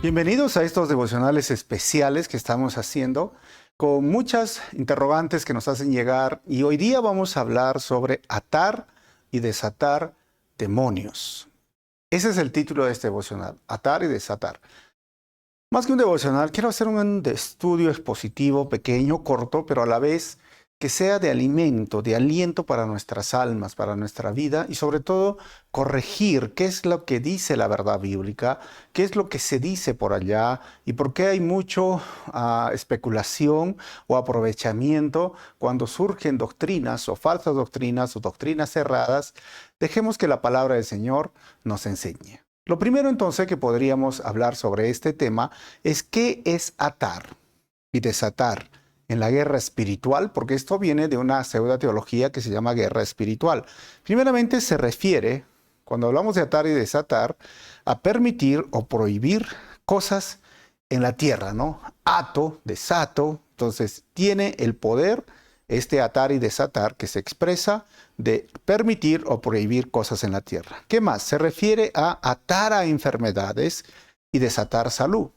Bienvenidos a estos devocionales especiales que estamos haciendo con muchas interrogantes que nos hacen llegar y hoy día vamos a hablar sobre atar y desatar demonios. Ese es el título de este devocional, atar y desatar. Más que un devocional, quiero hacer un estudio expositivo pequeño, corto, pero a la vez que sea de alimento, de aliento para nuestras almas, para nuestra vida y sobre todo corregir qué es lo que dice la verdad bíblica, qué es lo que se dice por allá y por qué hay mucho especulación o aprovechamiento cuando surgen doctrinas o falsas doctrinas o doctrinas cerradas. Dejemos que la palabra del Señor nos enseñe. Lo primero entonces que podríamos hablar sobre este tema es qué es atar y desatar en la guerra espiritual, porque esto viene de una pseudoteología que se llama guerra espiritual. Primeramente se refiere, cuando hablamos de atar y desatar, a permitir o prohibir cosas en la tierra, ¿no? Ato, desato, entonces tiene el poder este atar y desatar que se expresa de permitir o prohibir cosas en la tierra. ¿Qué más? Se refiere a atar a enfermedades y desatar salud.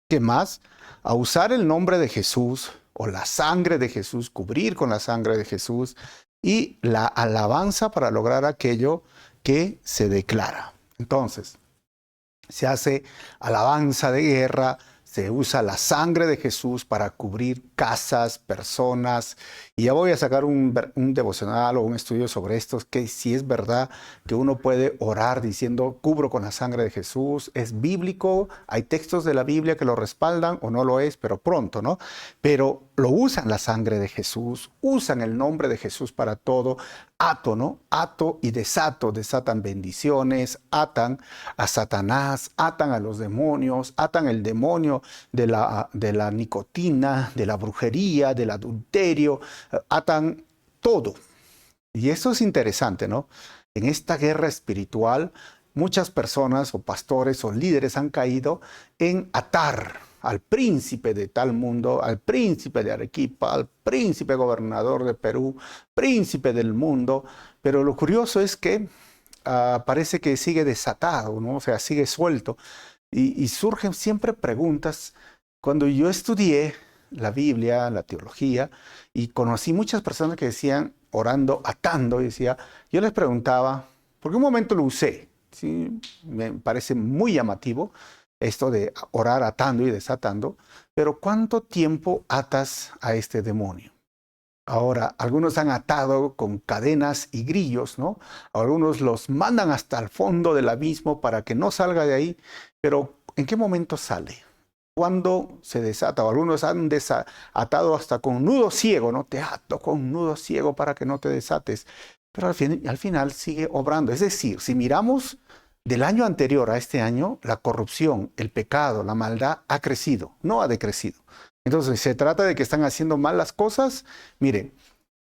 ¿Qué más? A usar el nombre de Jesús o la sangre de Jesús, cubrir con la sangre de Jesús y la alabanza para lograr aquello que se declara. Entonces, se hace alabanza de guerra, se usa la sangre de Jesús para cubrir casas, personas. Y ya voy a sacar un devocional o un estudio sobre esto, que si es verdad que uno puede orar diciendo, cubro con la sangre de Jesús. Es bíblico, hay textos de la Biblia que lo respaldan o no lo es, pero pronto, ¿no? Pero lo usan la sangre de Jesús, usan el nombre de Jesús para todo. Ato, ¿no? Ato y desato, desatan bendiciones, atan a Satanás, atan a los demonios, atan el demonio de la nicotina, de la brujería, del adulterio, atan todo. Y eso es interesante, ¿no? En esta guerra espiritual, muchas personas o pastores o líderes han caído en atar al príncipe de tal mundo, al príncipe de Arequipa, al príncipe gobernador de Perú, príncipe del mundo. Pero lo curioso es que parece que sigue desatado, ¿no? O sea, sigue suelto. Y surgen siempre preguntas. Cuando yo estudié la Biblia, la teología, y conocí muchas personas que decían, orando, atando, y decía, yo les preguntaba, porque un momento lo usé, ¿sí? Me parece muy llamativo esto de orar atando y desatando, pero ¿cuánto tiempo atas a este demonio? Ahora, algunos han atado con cadenas y grillos, ¿no? Algunos los mandan hasta el fondo del abismo para que no salga de ahí, pero ¿en qué momento sale? ¿Cuándo se desata? O algunos han atado hasta con nudo ciego, ¿no? Te ato con nudo ciego para que no te desates. Pero al final sigue obrando. Es decir, si miramos del año anterior a este año, la corrupción, el pecado, la maldad ha crecido, no ha decrecido. Entonces, se trata de que están haciendo mal las cosas. Miren,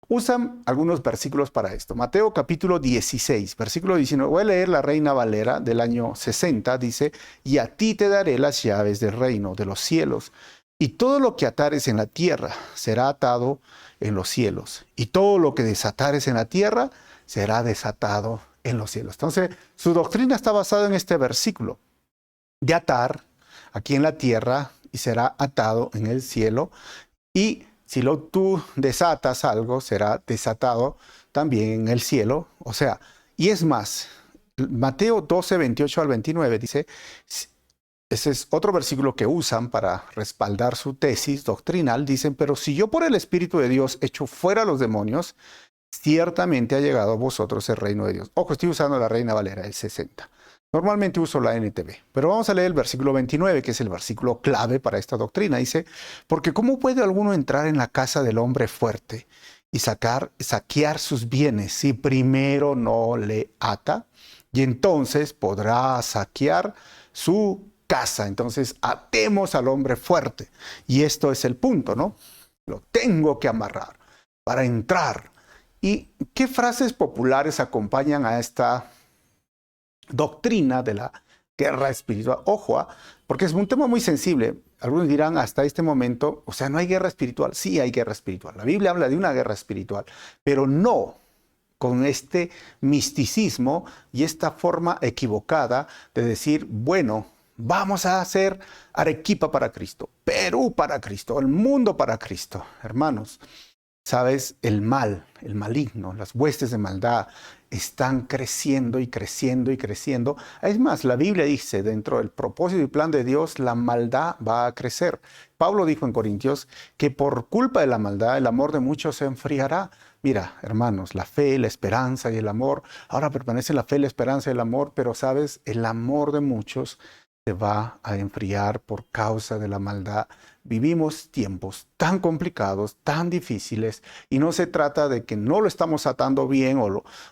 usan algunos versículos para esto. Mateo capítulo 16, versículo 19. Voy a leer la Reina Valera del año 60. Dice, y a ti te daré las llaves del reino de los cielos. Y todo lo que atares en la tierra será atado en los cielos. Y todo lo que desatares en la tierra será desatado en los cielos. Entonces, su doctrina está basada en este versículo de atar aquí en la tierra y será atado en el cielo. Y si tú desatas algo, será desatado también en el cielo. O sea, y es más, Mateo 12, 28 al 29 dice, ese es otro versículo que usan para respaldar su tesis doctrinal. Dicen, pero si yo por el Espíritu de Dios echo fuera a los demonios, ciertamente ha llegado a vosotros el reino de Dios. Ojo, estoy usando la Reina Valera, el 60. Normalmente uso la NTV, pero vamos a leer el versículo 29, que es el versículo clave para esta doctrina. Dice, porque ¿cómo puede alguno entrar en la casa del hombre fuerte y saquear sus bienes si primero no le ata? Y entonces podrá saquear su casa. Entonces atemos al hombre fuerte. Y esto es el punto, ¿no? Lo tengo que amarrar para entrar. ¿Y qué frases populares acompañan a esta doctrina de la guerra espiritual? Ojo, porque es un tema muy sensible. Algunos dirán hasta este momento, o sea, no hay guerra espiritual. Sí hay guerra espiritual. La Biblia habla de una guerra espiritual, pero no con este misticismo y esta forma equivocada de decir, bueno, Vamos a hacer Arequipa para Cristo, Perú para Cristo, el mundo para Cristo. Hermanos, sabes, el mal, el maligno, las huestes de maldad están creciendo y creciendo y creciendo. Es más, la Biblia dice, dentro del propósito y plan de Dios, la maldad va a crecer. Pablo dijo en Corintios que por culpa de la maldad, el amor de muchos se enfriará. Mira, hermanos, la fe, la esperanza y el amor, ahora permanece la fe, la esperanza y el amor, pero sabes, el amor de muchos se va a enfriar por causa de la maldad. Vivimos tiempos tan complicados, tan difíciles, y no se trata de que no lo estamos atando bien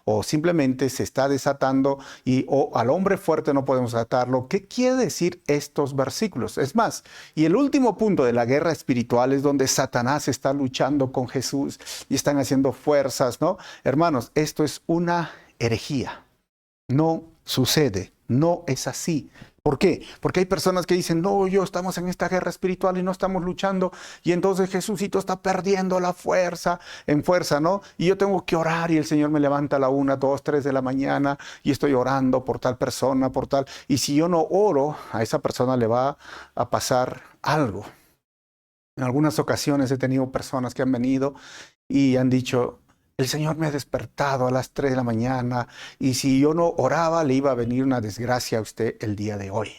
o simplemente se está desatando o al hombre fuerte no podemos atarlo. ¿Qué quiere decir estos versículos? Es más, y el último punto de la guerra espiritual es donde Satanás está luchando con Jesús y están haciendo fuerzas, ¿no? Hermanos, esto es una herejía. No sucede, no es así. ¿Por qué? Porque hay personas que dicen, no, estamos en esta guerra espiritual y no estamos luchando, y entonces Jesucito está perdiendo la fuerza, ¿no? Y yo tengo que orar y el Señor me levanta a la 1, 2, 3 de la mañana y estoy orando por tal persona, por tal. Y si yo no oro, a esa persona le va a pasar algo. En algunas ocasiones he tenido personas que han venido y han dicho, el Señor me ha despertado a las 3 de la mañana y si yo no oraba le iba a venir una desgracia a usted el día de hoy.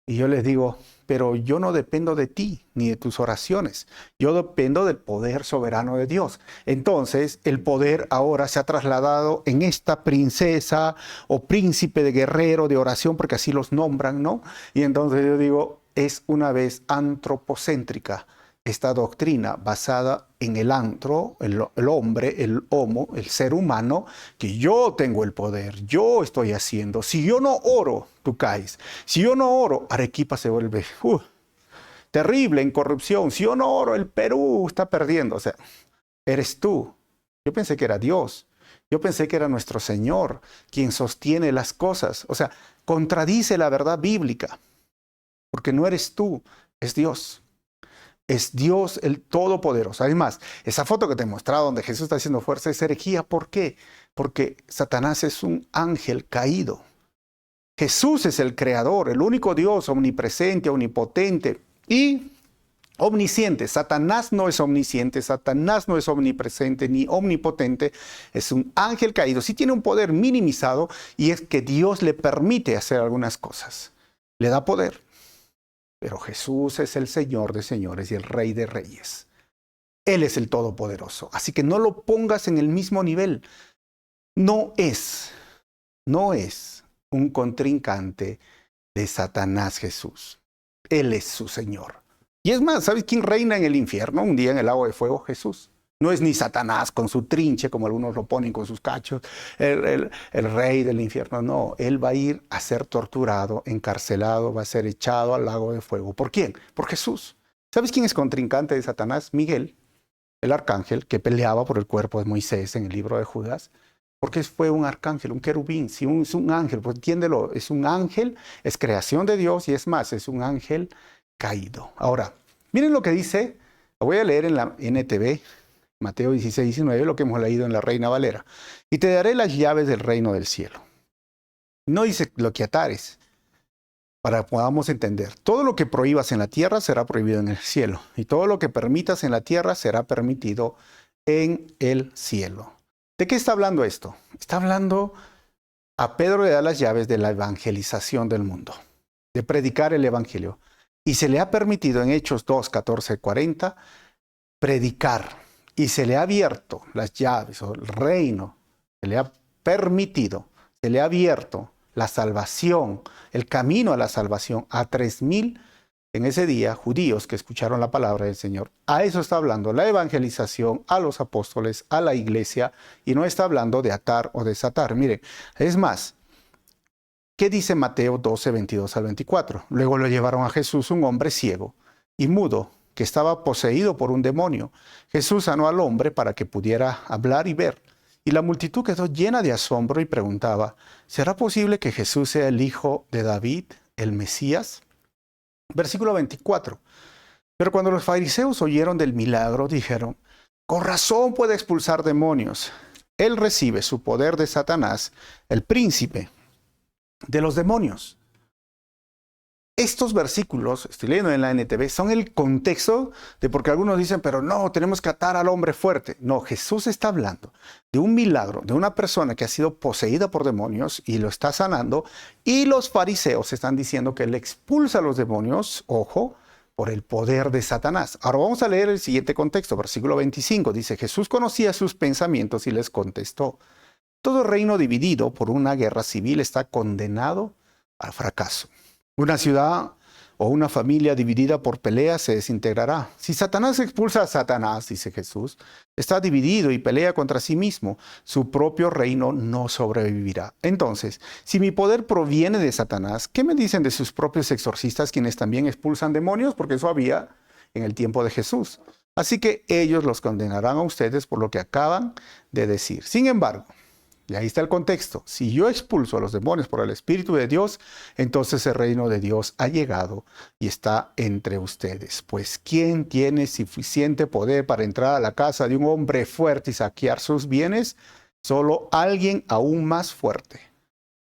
Y yo les digo, pero yo no dependo de ti ni de tus oraciones. Yo dependo del poder soberano de Dios. Entonces, el poder ahora se ha trasladado en esta princesa o príncipe de guerrero de oración, porque así los nombran, ¿no? Y entonces yo digo, es una vez antropocéntrica esta doctrina basada en el antro, el hombre, el homo, el ser humano, que yo tengo el poder, yo estoy haciendo. Si yo no oro, tú caes. Si yo no oro, Arequipa se vuelve terrible en corrupción. Si yo no oro, el Perú está perdiendo. O sea, eres tú. Yo pensé que era Dios. Yo pensé que era nuestro Señor quien sostiene las cosas. O sea, contradice la verdad bíblica. Porque no eres tú, es Dios. Es Dios el Todopoderoso. Además, esa foto que te he mostrado donde Jesús está haciendo fuerza es herejía. ¿Por qué? Porque Satanás es un ángel caído. Jesús es el creador, el único Dios omnipresente, omnipotente y omnisciente. Satanás no es omnisciente, Satanás no es omnipresente ni omnipotente. Es un ángel caído. Sí tiene un poder minimizado y es que Dios le permite hacer algunas cosas. Le da poder. Pero Jesús es el Señor de señores y el Rey de reyes. Él es el Todopoderoso. Así que no lo pongas en el mismo nivel. No es un contrincante de Satanás Jesús. Él es su Señor. Y es más, ¿sabes quién reina en el infierno un día en el lago de fuego? Jesús. No es ni Satanás con su trinche, como algunos lo ponen con sus cachos, el rey del infierno. No, él va a ir a ser torturado, encarcelado, va a ser echado al lago de fuego. ¿Por quién? Por Jesús. ¿Sabes quién es contrincante de Satanás? Miguel, el arcángel que peleaba por el cuerpo de Moisés en el libro de Judas. Porque fue un arcángel, un querubín. Si es un ángel, pues entiéndelo, es un ángel, es creación de Dios y es más, es un ángel caído. Ahora, miren lo que dice, lo voy a leer en la NTV, Mateo 16, 19, lo que hemos leído en la Reina Valera. Y te daré las llaves del reino del cielo. No dice lo que atares, para que podamos entender. Todo lo que prohíbas en la tierra será prohibido en el cielo. Y todo lo que permitas en la tierra será permitido en el cielo. ¿De qué está hablando esto? Está hablando, a Pedro le da las llaves de la evangelización del mundo, de predicar el evangelio. Y se le ha permitido en Hechos 2, 14, 40, predicar. Y se le ha abierto las llaves, o el reino, se le ha permitido, se le ha abierto la salvación, el camino a la salvación a 3,000 en ese día judíos que escucharon la palabra del Señor. A eso está hablando la evangelización, a los apóstoles, a la iglesia, y no está hablando de atar o desatar. Miren, es más, ¿qué dice Mateo 12, 22 al 24? Luego lo llevaron a Jesús, un hombre ciego y mudo, que estaba poseído por un demonio. Jesús sanó al hombre para que pudiera hablar y ver. Y la multitud quedó llena de asombro y preguntaba, ¿será posible que Jesús sea el hijo de David, el Mesías? Versículo 24. Pero cuando los fariseos oyeron del milagro, dijeron, con razón puede expulsar demonios. Él recibe su poder de Satanás, el príncipe de los demonios. estos versículos, estoy leyendo en la NTV, son el contexto de porque algunos dicen, pero no, tenemos que atar al hombre fuerte. No, Jesús está hablando de un milagro, de una persona que ha sido poseída por demonios y lo está sanando, y los fariseos están diciendo que él expulsa a los demonios, ojo, por el poder de Satanás. Ahora vamos a leer el siguiente contexto, versículo 25. Dice, Jesús conocía sus pensamientos y les contestó, todo reino dividido por una guerra civil está condenado al fracaso. Una ciudad o una familia dividida por peleas se desintegrará. Si Satanás expulsa a Satanás, dice Jesús, está dividido y pelea contra sí mismo, su propio reino no sobrevivirá. Entonces, si mi poder proviene de Satanás, ¿qué me dicen de sus propios exorcistas quienes también expulsan demonios? Porque eso había en el tiempo de Jesús. Así que ellos los condenarán a ustedes por lo que acaban de decir. Sin embargo, y ahí está el contexto. Si yo expulso a los demonios por el Espíritu de Dios, entonces el reino de Dios ha llegado y está entre ustedes. Pues ¿quién tiene suficiente poder para entrar a la casa de un hombre fuerte y saquear sus bienes? Solo alguien aún más fuerte.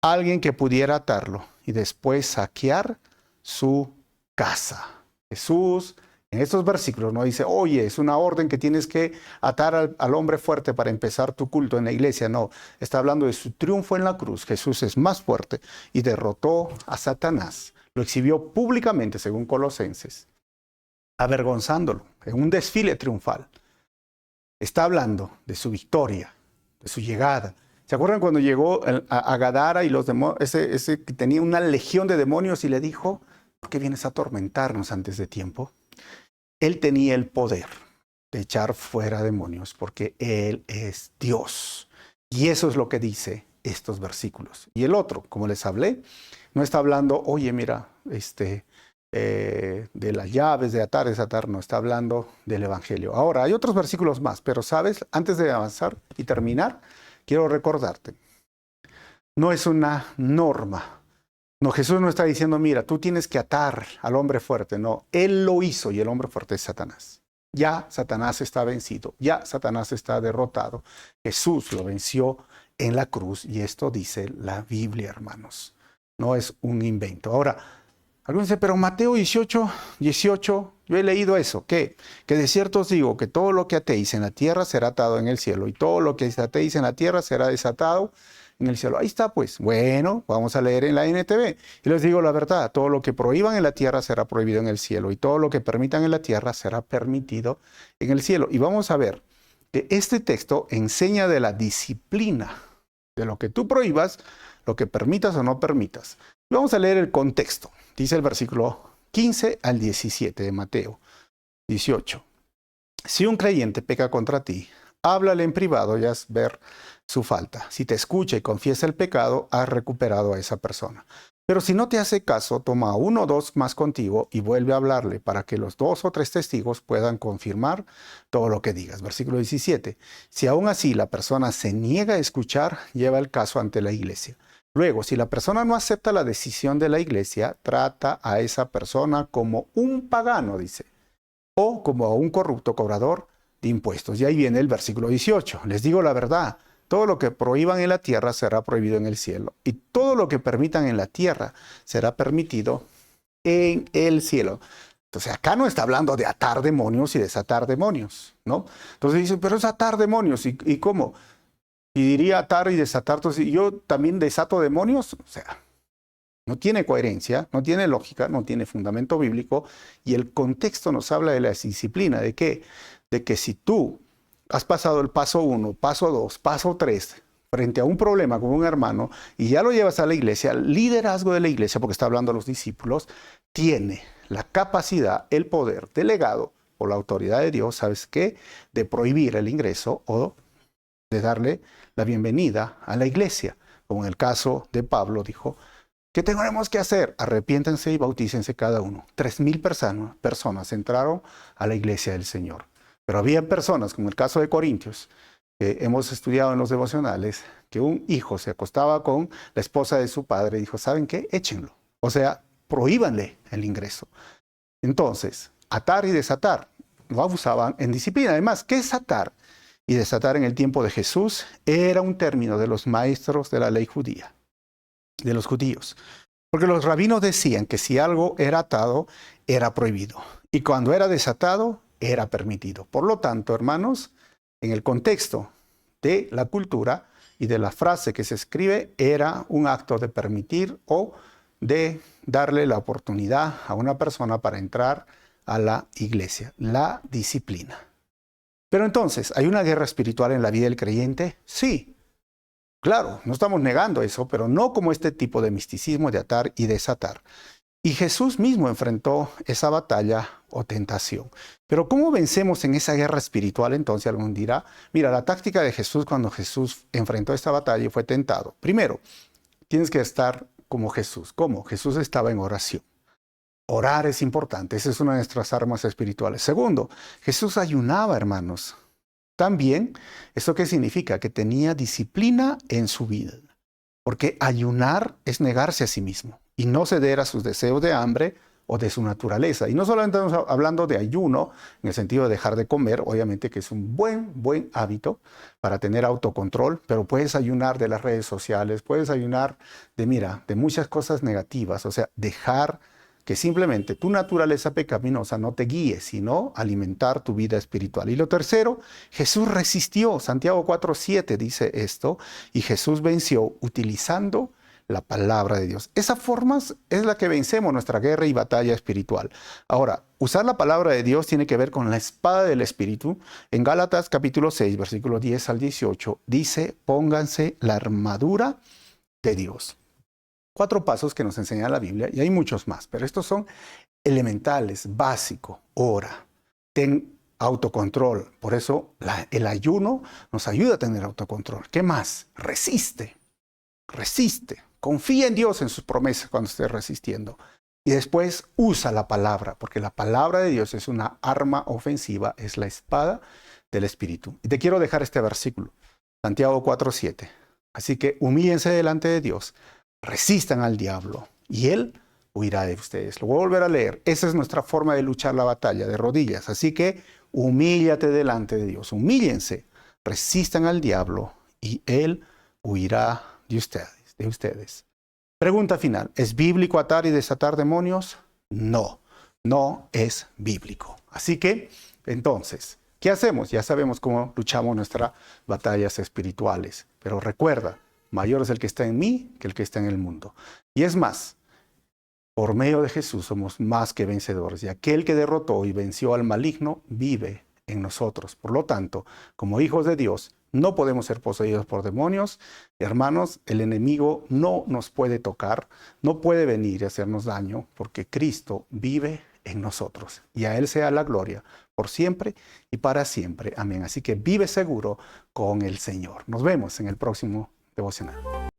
Alguien que pudiera atarlo y después saquear su casa. Jesús en estos versículos no dice, oye, es una orden que tienes que atar al hombre fuerte para empezar tu culto en la iglesia. No, está hablando de su triunfo en la cruz. Jesús es más fuerte y derrotó a Satanás. Lo exhibió públicamente, según Colosenses, avergonzándolo en un desfile triunfal. Está hablando de su victoria, de su llegada. ¿Se acuerdan cuando llegó a Gadara y los demonios, ese que tenía una legión de demonios y le dijo, ¿por qué vienes a atormentarnos antes de tiempo? Él tenía el poder de echar fuera demonios porque Él es Dios. Y eso es lo que dice estos versículos. Y el otro, como les hablé, no está hablando, oye, mira, de las llaves, de atar, desatar, no, está hablando del Evangelio. Ahora, hay otros versículos más, pero sabes, antes de avanzar y terminar, quiero recordarte, no es una norma. No, Jesús no está diciendo, mira, tú tienes que atar al hombre fuerte. No, Él lo hizo y el hombre fuerte es Satanás. Ya Satanás está vencido, ya Satanás está derrotado. Jesús lo venció en la cruz y esto dice la Biblia, hermanos. No es un invento. Ahora, algunos dicen, pero Mateo 18, yo he leído eso. ¿Qué? Que de cierto os digo que todo lo que atéis en la tierra será atado en el cielo y todo lo que atéis en la tierra será desatado en el cielo. Ahí está pues. Bueno, vamos a leer en la NTV. Y les digo la verdad, todo lo que prohíban en la tierra será prohibido en el cielo y todo lo que permitan en la tierra será permitido en el cielo. Y vamos a ver que este texto enseña de la disciplina, de lo que tú prohíbas, lo que permitas o no permitas. Y vamos a leer el contexto. Dice el versículo 15 al 17 de Mateo 18. Si un creyente peca contra ti, háblale en privado y haz ver su falta. Si te escucha y confiesa el pecado, has recuperado a esa persona. Pero si no te hace caso, toma a uno o dos más contigo y vuelve a hablarle para que los 2 o 3 testigos puedan confirmar todo lo que digas. Versículo 17. Si aún así la persona se niega a escuchar, lleva el caso ante la iglesia. Luego, si la persona no acepta la decisión de la iglesia, trata a esa persona como un pagano, dice, o como a un corrupto cobrador de impuestos. Y ahí viene el versículo 18. Les digo la verdad, todo lo que prohíban en la tierra será prohibido en el cielo, y todo lo que permitan en la tierra será permitido en el cielo. Entonces acá no está hablando de atar demonios y desatar demonios, ¿no? Entonces dicen, pero es atar demonios, ¿y cómo? Y diría atar y desatar, entonces yo también desato demonios, o sea, no tiene coherencia, no tiene lógica, no tiene fundamento bíblico, y el contexto nos habla de la disciplina, ¿de qué? De que si tú has pasado el paso 1, paso 2, paso 3, frente a un problema con un hermano, y ya lo llevas a la iglesia, el liderazgo de la iglesia, porque está hablando a los discípulos, tiene la capacidad, el poder delegado por la autoridad de Dios, ¿sabes qué? De prohibir el ingreso o de darle la bienvenida a la iglesia. Como en el caso de Pablo, dijo, ¿qué tenemos que hacer? Arrepiéntense y bautícense cada uno. 3,000 personas entraron a la iglesia del Señor. Pero había personas, como el caso de Corintios, que hemos estudiado en los devocionales, que un hijo se acostaba con la esposa de su padre y dijo, ¿saben qué? Échenlo. O sea, prohíbanle el ingreso. Entonces, atar y desatar, lo abusaban en disciplina. Además, ¿qué es atar y desatar en el tiempo de Jesús? Era un término de los maestros de la ley judía, de los judíos. Porque los rabinos decían que si algo era atado, era prohibido. Y cuando era desatado, era permitido. Por lo tanto, hermanos, en el contexto de la cultura y de la frase que se escribe, era un acto de permitir o de darle la oportunidad a una persona para entrar a la iglesia, la disciplina. Pero entonces, ¿hay una guerra espiritual en la vida del creyente? Sí, claro, no estamos negando eso, pero no como este tipo de misticismo de atar y desatar. Y Jesús mismo enfrentó esa batalla o tentación. Pero ¿cómo vencemos en esa guerra espiritual? Entonces alguno dirá, mira, la táctica de Jesús cuando Jesús enfrentó esta batalla y fue tentado. Primero, tienes que estar como Jesús. ¿Cómo? Jesús estaba en oración. Orar es importante, esa es una de nuestras armas espirituales. Segundo, Jesús ayunaba, hermanos. También, ¿eso qué significa? Que tenía disciplina en su vida. Porque ayunar es negarse a sí mismo y no ceder a sus deseos de hambre o de su naturaleza. Y no solamente estamos hablando de ayuno en el sentido de dejar de comer, obviamente que es un buen hábito para tener autocontrol, pero puedes ayunar de las redes sociales, puedes ayunar de muchas cosas negativas, o sea, dejar que simplemente tu naturaleza pecaminosa no te guíe, sino alimentar tu vida espiritual. Y lo tercero, Jesús resistió. Santiago 4:7 dice esto, y Jesús venció utilizando la palabra de Dios. Esa forma es la que vencemos nuestra guerra y batalla espiritual. Ahora, usar la palabra de Dios tiene que ver con la espada del Espíritu. En Gálatas capítulo 6, versículos 10 al 18, dice, pónganse la armadura de Dios. 4 pasos que nos enseña la Biblia, y hay muchos más, pero estos son elementales, básico. Ora, ten autocontrol. Por eso el ayuno nos ayuda a tener autocontrol. ¿Qué más? Resiste. Confía en Dios, en sus promesas cuando estés resistiendo. Y después usa la palabra, porque la palabra de Dios es una arma ofensiva, es la espada del Espíritu. Y te quiero dejar este versículo, Santiago 4:7. Así que humíllense delante de Dios, resistan al diablo y él huirá de ustedes. Lo voy a volver a leer. Esa es nuestra forma de luchar la batalla, de rodillas. Así que humíllate delante de Dios. Humíllense, resistan al diablo y él huirá de ustedes. Pregunta final. ¿Es bíblico atar y desatar demonios? No, no es bíblico. Así que, entonces, ¿qué hacemos? Ya sabemos cómo luchamos nuestras batallas espirituales. Pero recuerda, mayor es el que está en mí que el que está en el mundo. Y es más, por medio de Jesús somos más que vencedores. Y aquel que derrotó y venció al maligno vive en nosotros. Por lo tanto, como hijos de Dios, no podemos ser poseídos por demonios. Hermanos, el enemigo no nos puede tocar, no puede venir y hacernos daño, porque Cristo vive en nosotros. Y a Él sea la gloria por siempre y para siempre. Amén. Así que vive seguro con el Señor. Nos vemos en el próximo devocional.